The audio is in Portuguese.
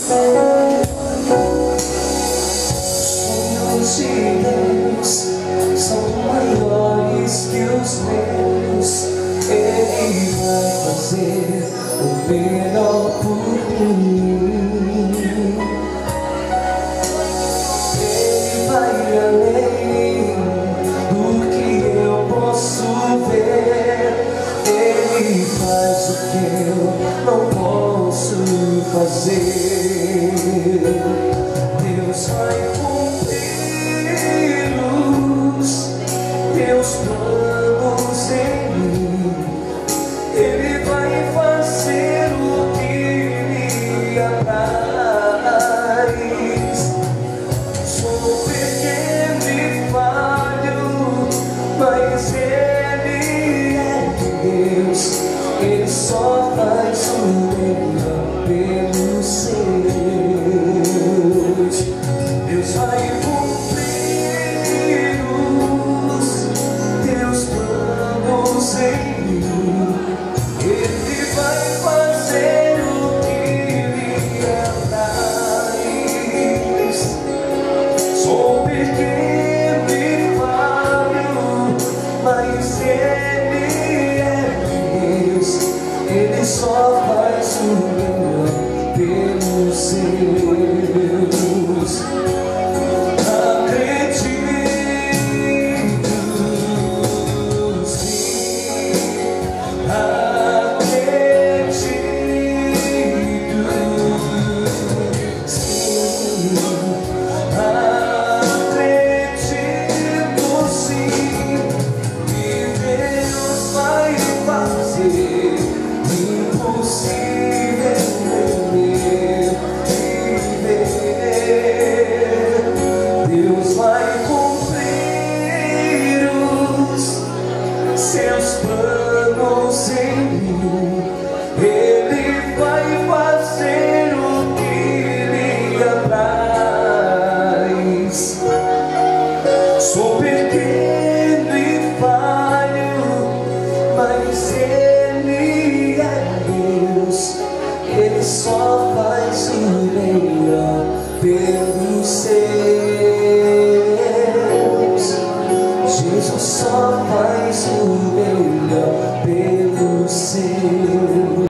Sonhos de Deus são maiores que os meus. Ele vai fazer o melhor por mim. Ele vai além do que eu posso ver. Ele faz o que eu não posso fazer. Deus vai cumprir os teus planos em mim. Ele vai fazer o que lhe apraz. Sou pequeno e falho, mas Ele é Deus. Ele só faz o melhor pelos seus. Deus vai cumprir os teus planos em mim. Ele vai fazer o que lhe apraz. Sou pequeno e falho, mas Ele é Deus. Ele só faz o melhor pelos seus. Acredito, sim, acredito, sim, acredito, sim, que Deus vai fazer impossível viver. Deus vai cumprir os seus planos em mim. Ele vai fazer o que lhe apraz. Sou